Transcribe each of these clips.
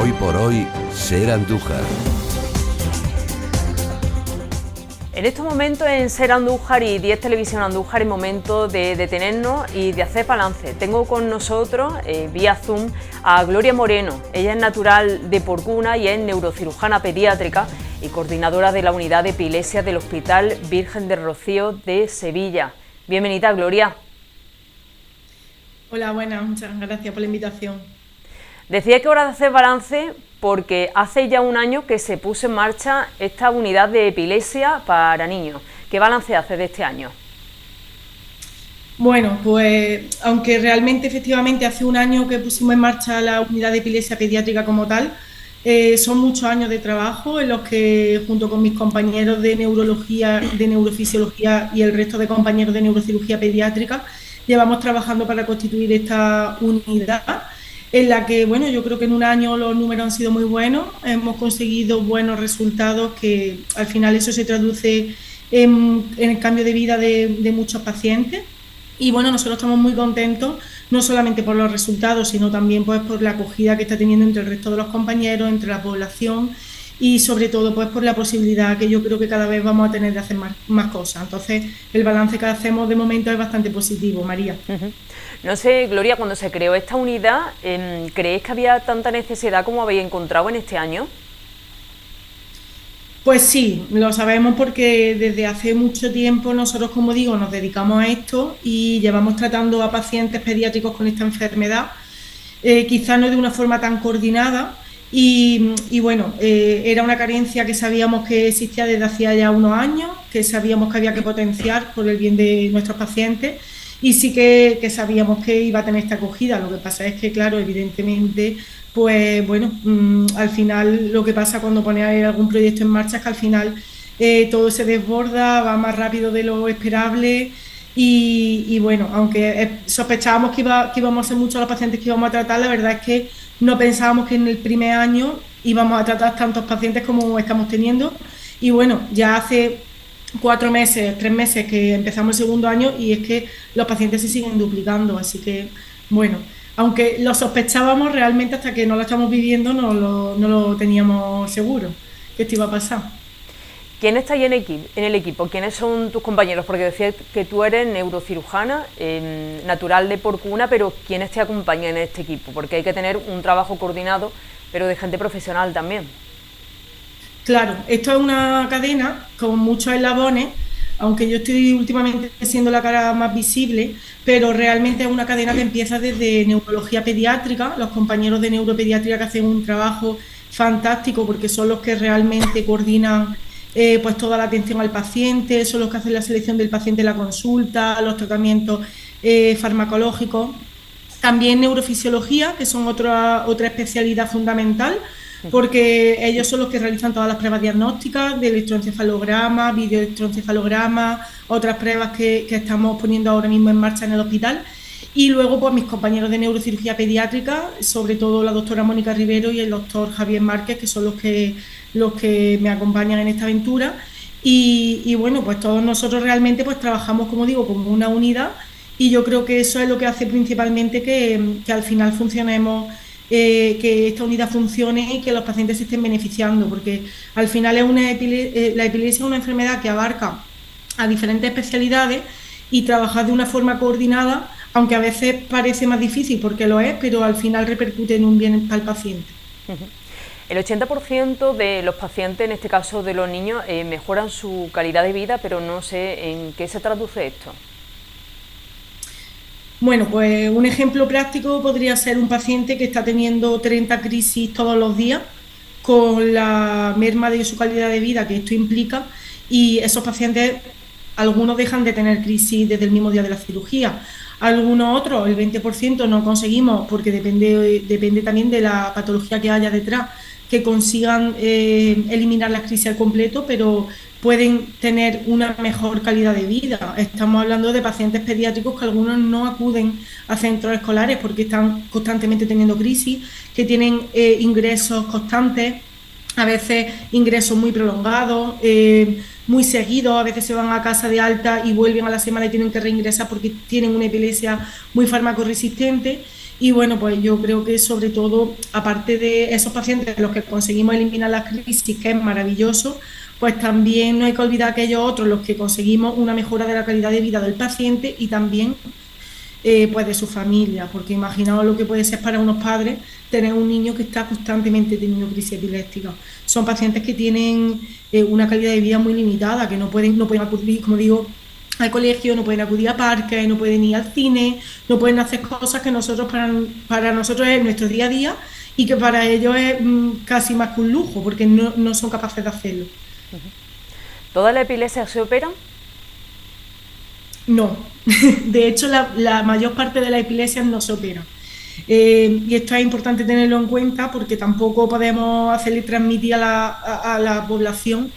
Hoy por hoy, Ser Andújar. En estos momentos en Ser Andújar y 10 Televisión Andújar es momento de detenernos y de hacer balance. Tengo con nosotros, vía Zoom, a Gloria Moreno. Ella es natural de Porcuna y es neurocirujana pediátrica y coordinadora de la unidad de epilepsia del Hospital Virgen del Rocío de Sevilla. Bienvenida, Gloria. Hola, buenas, muchas gracias por la invitación. Decía que hora de hacer balance porque hace ya un año que se puso en marcha esta unidad de epilepsia para niños. ¿Qué balance hace de este año? Bueno, pues aunque realmente efectivamente hace un año que pusimos en marcha la unidad de epilepsia pediátrica como tal, son muchos años de trabajo en los que junto con mis compañeros de neurología, de neurofisiología y el resto de compañeros de neurocirugía pediátrica llevamos trabajando para constituir esta unidad, en la que, bueno, yo creo que en un año los números han sido muy buenos, hemos conseguido buenos resultados que al final eso se traduce en el cambio de vida de muchos pacientes. Y bueno, nosotros estamos muy contentos, no solamente por los resultados, sino también pues por la acogida que está teniendo entre el resto de los compañeros, entre la población y sobre todo pues por la posibilidad que yo creo que cada vez vamos a tener de hacer más cosas. Entonces, el balance que hacemos de momento es bastante positivo, María. No sé, Gloria, cuando se creó esta unidad, ¿creéis que había tanta necesidad como habéis encontrado en este año? Pues sí, lo sabemos porque desde hace mucho tiempo nosotros, como digo, nos dedicamos a esto y llevamos tratando a pacientes pediátricos con esta enfermedad, quizás no de una forma tan coordinada y bueno, era una carencia que sabíamos que existía desde hacía ya unos años, que sabíamos que había que potenciar por el bien de nuestros pacientes y sí que sabíamos que iba a tener esta acogida. Lo que pasa es que, claro, evidentemente, pues bueno, al final lo que pasa cuando pones algún proyecto en marcha es que al final todo se desborda, va más rápido de lo esperable y bueno, aunque sospechábamos que íbamos a ser muchos los pacientes que íbamos a tratar, la verdad es que no pensábamos que en el primer año íbamos a tratar tantos pacientes como estamos teniendo y bueno, ya hace 4 meses, 3 meses que empezamos el segundo año y es que los pacientes se siguen duplicando, así que bueno, aunque lo sospechábamos realmente hasta que no lo estamos viviendo no lo teníamos seguro que esto iba a pasar. ¿Quién está ahí en el equipo? ¿Quiénes son tus compañeros? Porque decías que tú eres neurocirujana, natural de Porcuna, pero ¿quiénes te acompañan en este equipo? Porque hay que tener un trabajo coordinado, pero de gente profesional también. Claro, esto es una cadena con muchos eslabones, aunque yo estoy últimamente siendo la cara más visible, pero realmente es una cadena que empieza desde neurología pediátrica, los compañeros de neuropediatría que hacen un trabajo fantástico porque son los que realmente coordinan pues toda la atención al paciente, son los que hacen la selección del paciente en la consulta, los tratamientos farmacológicos. También neurofisiología, que son otra especialidad fundamental, porque ellos son los que realizan todas las pruebas diagnósticas de electroencefalograma, videoelectroencefalograma, otras pruebas que estamos poniendo ahora mismo en marcha en el hospital. Y luego pues mis compañeros de neurocirugía pediátrica, sobre todo la doctora Mónica Rivero y el doctor Javier Márquez, que son los que me acompañan en esta aventura. Y bueno, pues todos nosotros realmente pues trabajamos, como digo, como una unidad y yo creo que eso es lo que hace principalmente que al final funcionemos, que esta unidad funcione y que los pacientes se estén beneficiando, porque al final la epilepsia es una enfermedad que abarca a diferentes especialidades y trabajar de una forma coordinada, aunque a veces parece más difícil porque lo es, pero al final repercute en un bien para el paciente. El 80% de los pacientes, en este caso de los niños, mejoran su calidad de vida, pero no sé en qué se traduce esto. Bueno, pues un ejemplo práctico podría ser un paciente que está teniendo 30 crisis todos los días, con la merma de su calidad de vida que esto implica, y esos pacientes, algunos dejan de tener crisis desde el mismo día de la cirugía, algunos otros, el 20% no conseguimos, porque depende también de la patología que haya detrás, que consigan eliminar las crisis al completo, pero pueden tener una mejor calidad de vida. Estamos hablando de pacientes pediátricos que algunos no acuden a centros escolares porque están constantemente teniendo crisis, que tienen ingresos constantes, a veces ingresos muy prolongados, muy seguidos, a veces se van a casa de alta y vuelven a la semana y tienen que reingresar porque tienen una epilepsia muy farmacoresistente. Y bueno, pues yo creo que sobre todo, aparte de esos pacientes los que conseguimos eliminar la crisis, que es maravilloso, pues también no hay que olvidar aquellos otros los que conseguimos una mejora de la calidad de vida del paciente y también pues de su familia, porque imaginaos lo que puede ser para unos padres tener un niño que está constantemente teniendo crisis epiléptica. Son pacientes que tienen una calidad de vida muy limitada, que no pueden acudir, como digo, al colegio, no pueden acudir a parques, no pueden ir al cine, no pueden hacer cosas que nosotros para nosotros es nuestro día a día y que para ellos es casi más que un lujo, porque no son capaces de hacerlo. ¿Toda la epilepsia se opera? No, de hecho la mayor parte de las epilepsias no se operan. Y esto es importante tenerlo en cuenta porque tampoco podemos hacerle transmitir a la población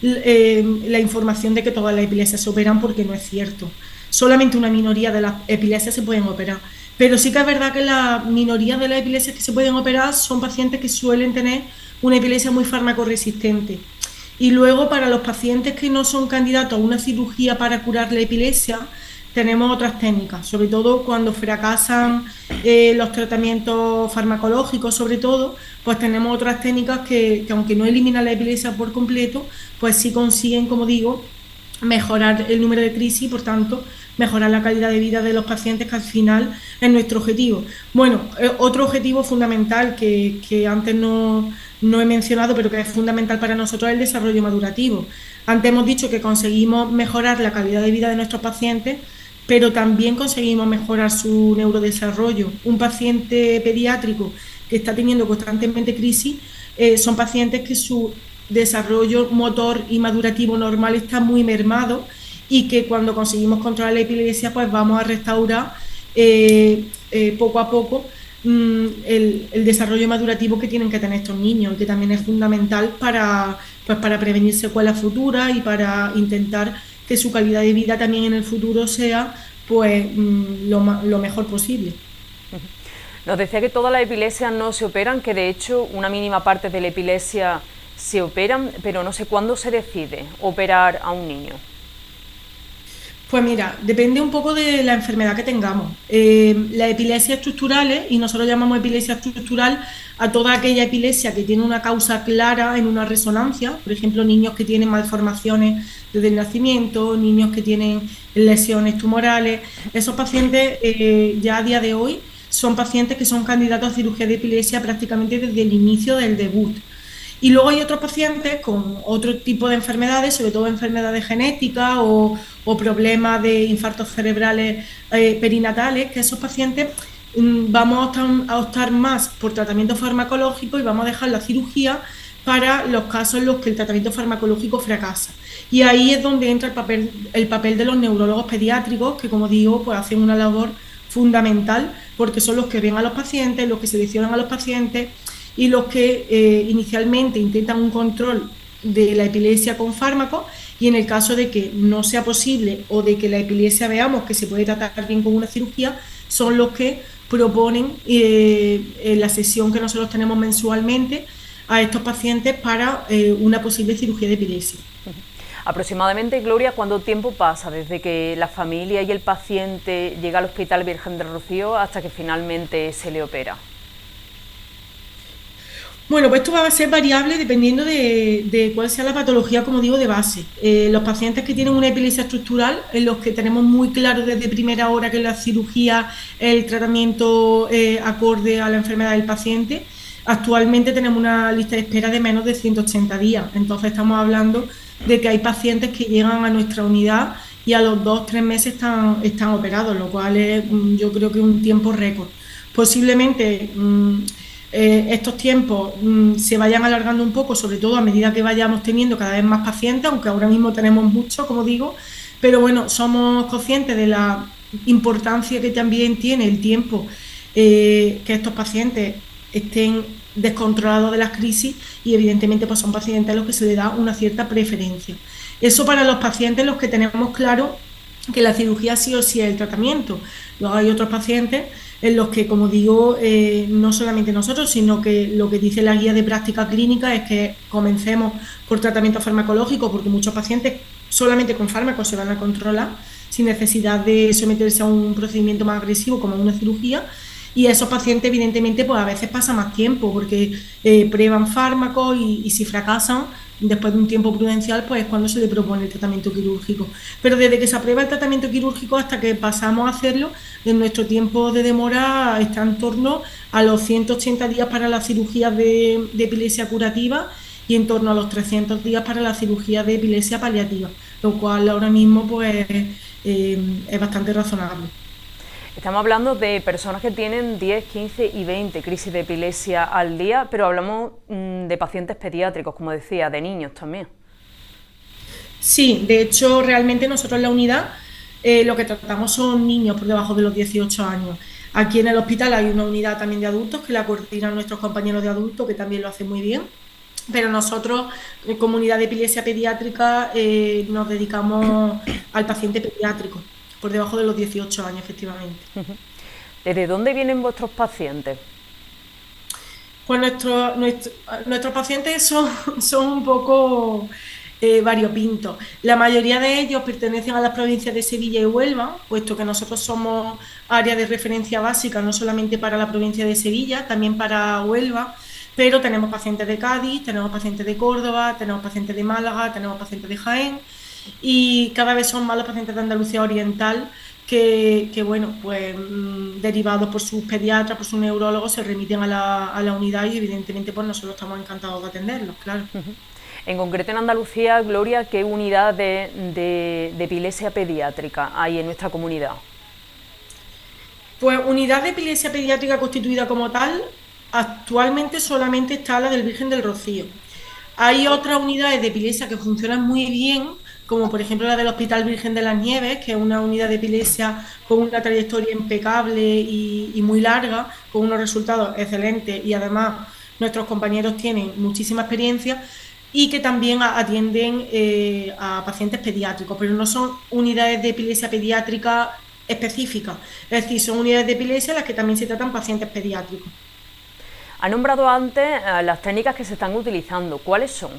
la información de que todas las epilepsias se operan, porque no es cierto. Solamente una minoría de las epilepsias se pueden operar. Pero sí que es verdad que la minoría de las epilepsias que se pueden operar son pacientes que suelen tener una epilepsia muy farmacoresistente. Y luego, para los pacientes que no son candidatos a una cirugía para curar la epilepsia, tenemos otras técnicas, sobre todo cuando fracasan los tratamientos farmacológicos, sobre todo, pues tenemos otras técnicas que aunque no eliminan la epilepsia por completo, pues sí consiguen, como digo, mejorar el número de crisis y, por tanto, mejorar la calidad de vida de los pacientes, que al final es nuestro objetivo. Bueno, otro objetivo fundamental que antes no he mencionado, pero que es fundamental para nosotros, es el desarrollo madurativo. Antes hemos dicho que conseguimos mejorar la calidad de vida de nuestros pacientes, pero también conseguimos mejorar su neurodesarrollo. Un paciente pediátrico que está teniendo constantemente crisis son pacientes que su desarrollo motor y madurativo normal está muy mermado, y que cuando conseguimos controlar la epilepsia, pues vamos a restaurar poco a poco el desarrollo madurativo que tienen que tener estos niños, que también es fundamental para prevenir secuelas futuras y para intentar que su calidad de vida también en el futuro sea pues lo mejor posible. Nos decía que todas las epilepsias no se operan, que de hecho una mínima parte de la epilepsia se operan, pero no sé cuándo se decide operar a un niño. Pues mira, depende un poco de la enfermedad que tengamos. Las epilepsias estructurales, y nosotros llamamos epilepsia estructural a toda aquella epilepsia que tiene una causa clara en una resonancia, por ejemplo, niños que tienen malformaciones desde el nacimiento, niños que tienen lesiones tumorales. Esos pacientes ya a día de hoy son pacientes que son candidatos a cirugía de epilepsia prácticamente desde el inicio del debut. Y luego hay otros pacientes con otro tipo de enfermedades, sobre todo enfermedades genéticas o problemas de infartos cerebrales perinatales, que esos pacientes vamos a optar más por tratamiento farmacológico y vamos a dejar la cirugía para los casos en los que el tratamiento farmacológico fracasa. Y ahí es donde entra el papel de los neurólogos pediátricos, que, como digo, pues hacen una labor fundamental, porque son los que ven a los pacientes, los que seleccionan a los pacientes y los que inicialmente intentan un control de la epilepsia con fármacos, y en el caso de que no sea posible o de que la epilepsia veamos que se puede tratar bien con una cirugía, son los que proponen la sesión que nosotros tenemos mensualmente a estos pacientes para una posible cirugía de epilepsia. Aproximadamente, Gloria, ¿cuánto tiempo pasa desde que la familia y el paciente llega al Hospital Virgen del Rocío hasta que finalmente se le opera? Bueno, pues esto va a ser variable dependiendo de cuál sea la patología, como digo, de base. Los pacientes que tienen una epilepsia estructural, en los que tenemos muy claro desde primera hora que la cirugía es el tratamiento acorde a la enfermedad del paciente, actualmente tenemos una lista de espera de menos de 180 días. Entonces estamos hablando de que hay pacientes que llegan a nuestra unidad y a los 2-3 meses están operados, lo cual es, yo creo que un tiempo récord. Posiblemente estos tiempos se vayan alargando un poco, sobre todo a medida que vayamos teniendo cada vez más pacientes, aunque ahora mismo tenemos muchos, como digo, pero bueno, somos conscientes de la importancia que también tiene el tiempo que estos pacientes estén descontrolados de las crisis, y evidentemente pues son pacientes a los que se les da una cierta preferencia. Eso para los pacientes los que tenemos claro que la cirugía sí o sí es el tratamiento. Luego hay otros pacientes en los que, como digo, no solamente nosotros, sino que lo que dice la guía de práctica clínica es que comencemos por tratamiento farmacológico, porque muchos pacientes solamente con fármacos se van a controlar sin necesidad de someterse a un procedimiento más agresivo como una cirugía. y esos pacientes evidentemente pues a veces pasa más tiempo porque prueban fármacos y si fracasan, después de un tiempo prudencial, pues es cuando se le propone el tratamiento quirúrgico. Pero desde que se aprueba el tratamiento quirúrgico hasta que pasamos a hacerlo, en nuestro tiempo de demora está en torno a los 180 días para la cirugía de epilepsia curativa y en torno a los 300 días para la cirugía de epilepsia paliativa, lo cual ahora mismo pues es bastante razonable. Estamos hablando de personas que tienen 10, 15 y 20 crisis de epilepsia al día, pero hablamos de pacientes pediátricos, como decía, de niños también. Sí, de hecho, realmente nosotros en la unidad lo que tratamos son niños por debajo de los 18 años. Aquí en el hospital hay una unidad también de adultos que la coordinan nuestros compañeros de adultos, que también lo hacen muy bien. Pero nosotros, como unidad de epilepsia pediátrica, nos dedicamos al paciente pediátrico, por debajo de los 18 años, efectivamente. ¿Desde dónde vienen vuestros pacientes? Pues nuestros pacientes son un poco variopintos. La mayoría de ellos pertenecen a las provincias de Sevilla y Huelva, puesto que nosotros somos área de referencia básica, no solamente para la provincia de Sevilla, también para Huelva, pero tenemos pacientes de Cádiz, tenemos pacientes de Córdoba, tenemos pacientes de Málaga, tenemos pacientes de Jaén, y cada vez son más los pacientes de Andalucía Oriental que bueno, pues derivados por sus pediatras, por sus neurólogos, se remiten a la unidad y evidentemente pues nosotros estamos encantados de atenderlos, claro. En concreto en Andalucía, Gloria, ¿qué unidad de epilepsia pediátrica hay en nuestra comunidad? Pues unidad de epilepsia pediátrica constituida como tal, actualmente solamente está la del Virgen del Rocío. Hay otras unidades de epilepsia que funcionan muy bien, como por ejemplo la del Hospital Virgen de las Nieves, que es una unidad de epilepsia con una trayectoria impecable y muy larga, con unos resultados excelentes y además nuestros compañeros tienen muchísima experiencia y que también atienden a pacientes pediátricos, pero no son unidades de epilepsia pediátrica específicas, es decir, son unidades de epilepsia en las que también se tratan pacientes pediátricos. Ha nombrado antes las técnicas que se están utilizando. ¿Cuáles son?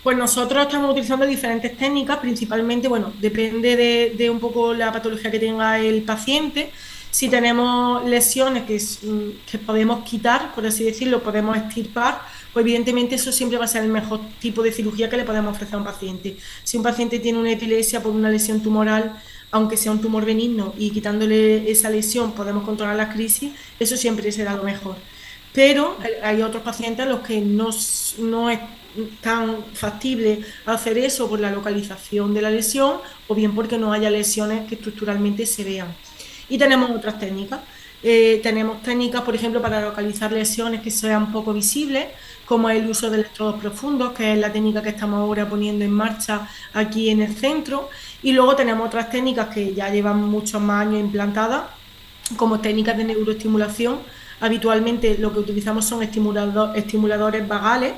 Pues nosotros estamos utilizando diferentes técnicas, principalmente, bueno, depende de un poco la patología que tenga el paciente. Si tenemos lesiones que podemos quitar, por así decirlo, podemos extirpar, pues evidentemente eso siempre va a ser el mejor tipo de cirugía que le podemos ofrecer a un paciente. Si un paciente tiene una epilepsia por una lesión tumoral, aunque sea un tumor benigno y quitándole esa lesión podemos controlar la crisis, eso siempre será lo mejor. Pero hay otros pacientes a los que no es tan factible hacer eso por la localización de la lesión o bien porque no haya lesiones que estructuralmente se vean. Y tenemos otras técnicas. Tenemos técnicas, por ejemplo, para localizar lesiones que sean poco visibles, como el uso de electrodos profundos, que es la técnica que estamos ahora poniendo en marcha aquí en el centro. Y luego tenemos otras técnicas que ya llevan muchos más años implantadas, como técnicas de neuroestimulación. Habitualmente lo que utilizamos son estimuladores vagales,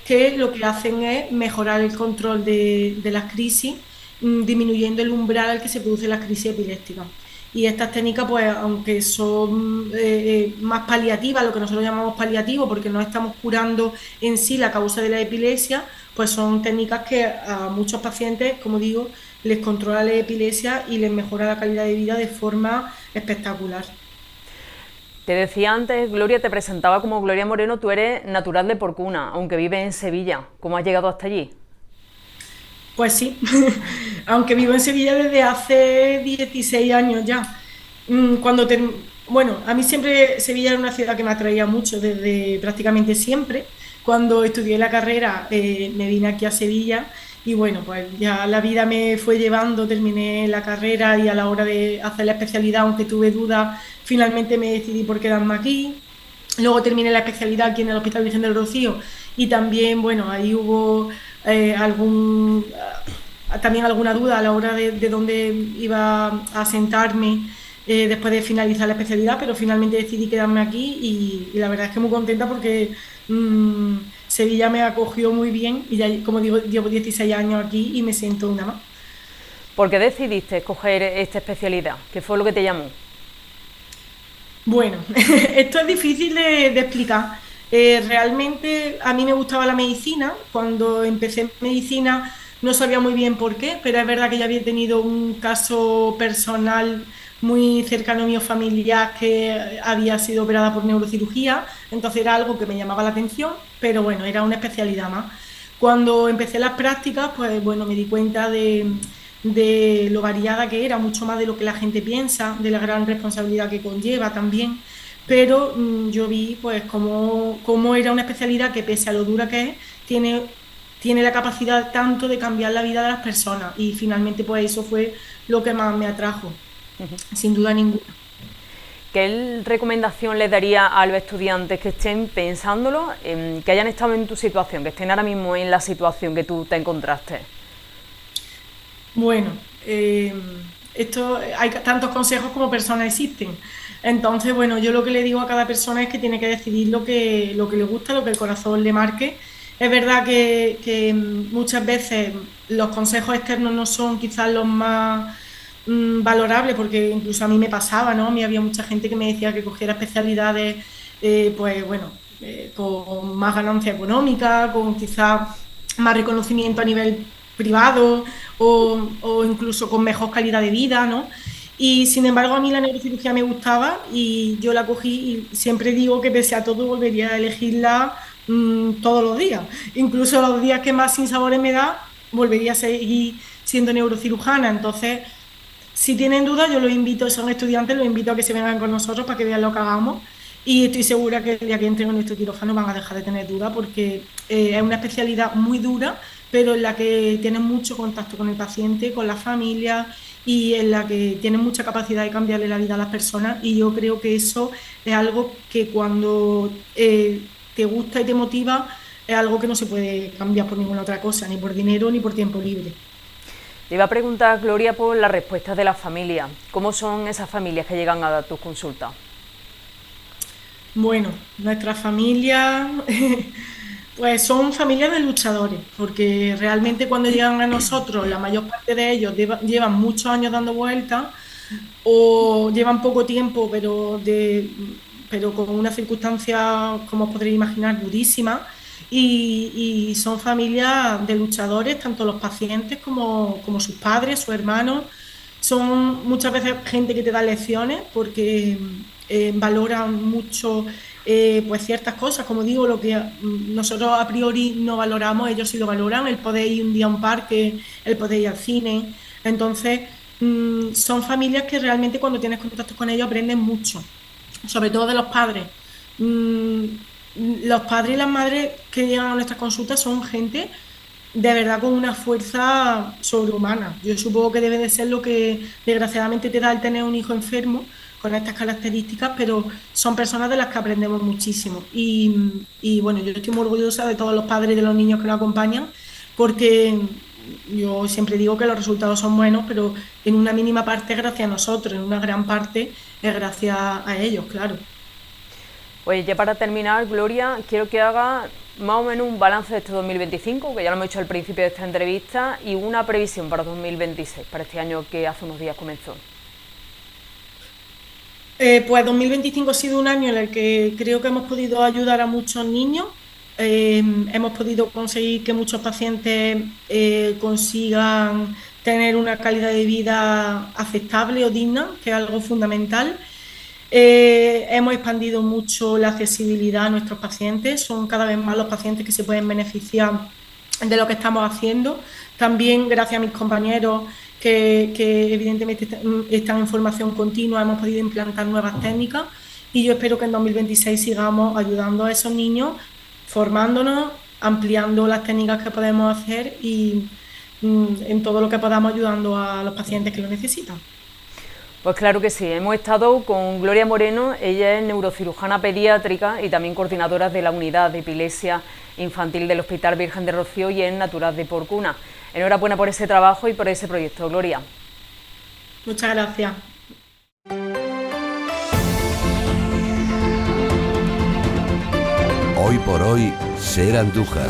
que lo que hacen es mejorar el control de las crisis, disminuyendo el umbral al que se producen las crisis epilépticas. Y estas técnicas, pues aunque son más paliativas, lo que nosotros llamamos paliativo, porque no estamos curando en sí la causa de la epilepsia, pues son técnicas que a muchos pacientes, como digo, les controla la epilepsia y les mejora la calidad de vida de forma espectacular. Te decía antes, Gloria, te presentaba como Gloria Moreno, tú eres natural de Porcuna, aunque vives en Sevilla. ¿Cómo has llegado hasta allí? Pues sí, aunque vivo en Sevilla desde hace 16 años ya. Bueno, a mí siempre Sevilla era una ciudad que me atraía mucho desde prácticamente siempre. Cuando estudié la carrera me vine aquí a Sevilla y bueno, pues ya la vida me fue llevando, terminé la carrera y a la hora de hacer la especialidad, aunque tuve dudas, finalmente me decidí por quedarme aquí. Luego terminé la especialidad aquí en el Hospital Virgen del Rocío y también, bueno, ahí hubo también alguna duda a la hora de dónde iba a sentarme después de finalizar la especialidad, pero finalmente decidí quedarme aquí y la verdad es que muy contenta porque Sevilla me acogió muy bien y ya, como digo, llevo 16 años aquí y me siento una más. ¿Por qué decidiste escoger esta especialidad? ¿Qué fue lo que te llamó? Bueno, esto es difícil de explicar. Realmente a mí me gustaba la medicina. Cuando empecé medicina no sabía muy bien por qué, pero es verdad que ya había tenido un caso personal muy cercano mío familiar que había sido operada por neurocirugía, entonces era algo que me llamaba la atención, pero bueno, era una especialidad más. Cuando empecé las prácticas, pues bueno, me di cuenta de lo variada que era, mucho más de lo que la gente piensa, de la gran responsabilidad que conlleva también, pero yo vi pues cómo era una especialidad que pese a lo dura que es, tiene la capacidad tanto de cambiar la vida de las personas y finalmente pues eso fue lo que más me atrajo, sin duda ninguna. ¿Qué recomendación les daría a los estudiantes que estén pensándolo, que hayan estado en tu situación, que estén ahora mismo en la situación que tú te encontraste? Bueno, esto hay tantos consejos como personas existen. Entonces, bueno, yo lo que le digo a cada persona es que tiene que decidir lo que le gusta, lo que el corazón le marque. Es verdad que muchas veces los consejos externos no son quizás los más valorables, porque incluso a mí me pasaba, ¿no? A mí había mucha gente que me decía que cogiera especialidades, pues bueno, con más ganancia económica, con quizás más reconocimiento a nivel privado o incluso con mejor calidad de vida, ¿no? Y sin embargo a mí la neurocirugía me gustaba y yo la cogí y siempre digo que pese a todo volvería a elegirla todos los días. Incluso los días que más sinsabores me da, volvería a seguir siendo neurocirujana. Entonces, si tienen dudas, yo los invito, son estudiantes, los invito a que se vengan con nosotros para que vean lo que hagamos. Y estoy segura que el día que entren en nuestro quirófano van a dejar de tener dudas porque es una especialidad muy dura, pero en la que tienen mucho contacto con el paciente, con la familia y en la que tienen mucha capacidad de cambiarle la vida a las personas. Y yo creo que eso es algo que cuando te gusta y te motiva, es algo que no se puede cambiar por ninguna otra cosa, ni por dinero ni por tiempo libre. Te iba a preguntar, Gloria, por las respuestas de la familia. ¿Cómo son esas familias que llegan a dar tus consultas? Bueno, nuestras familias, pues son familias de luchadores, porque realmente cuando llegan a nosotros, la mayor parte de ellos llevan muchos años dando vueltas o llevan poco tiempo, pero con una circunstancia, como os podréis imaginar, durísima. Y son familias de luchadores, tanto los pacientes como sus padres, sus hermanos. Son muchas veces gente que te da lecciones porque valoran mucho pues ciertas cosas, como digo, lo que nosotros a priori no valoramos, ellos sí lo valoran, el poder ir un día a un parque, el poder ir al cine. Entonces, son familias que realmente cuando tienes contacto con ellos aprendes mucho, sobre todo de los padres. Los padres y las madres que llegan a nuestras consultas son gente de verdad con una fuerza sobrehumana. Yo supongo que debe de ser lo que desgraciadamente te da el tener un hijo enfermo con estas características, pero son personas de las que aprendemos muchísimo. Y bueno, yo estoy muy orgullosa de todos los padres y de los niños que nos acompañan, porque yo siempre digo que los resultados son buenos, pero en una mínima parte es gracias a nosotros, en una gran parte es gracias a ellos, claro. Pues ya para terminar, Gloria, quiero que haga más o menos un balance de este 2025, que ya lo hemos hecho al principio de esta entrevista, y una previsión para 2026, para este año que hace unos días comenzó. Pues 2025 ha sido un año en el que creo que hemos podido ayudar a muchos niños, hemos podido conseguir que muchos pacientes consigan tener una calidad de vida aceptable o digna, que es algo fundamental. Hemos expandido mucho la accesibilidad a nuestros pacientes, son cada vez más los pacientes que se pueden beneficiar de lo que estamos haciendo. También gracias a mis compañeros que evidentemente están en formación continua, hemos podido implantar nuevas técnicas y yo espero que en 2026 sigamos ayudando a esos niños, formándonos, ampliando las técnicas que podemos hacer y en todo lo que podamos ayudando a los pacientes que lo necesitan. Pues claro que sí, hemos estado con Gloria Moreno, ella es neurocirujana pediátrica y también coordinadora de la unidad de epilepsia infantil del Hospital Virgen de Rocío y es natural de Porcuna. Enhorabuena por ese trabajo y por ese proyecto, Gloria. Muchas gracias. Hoy por hoy, Ser Andújar.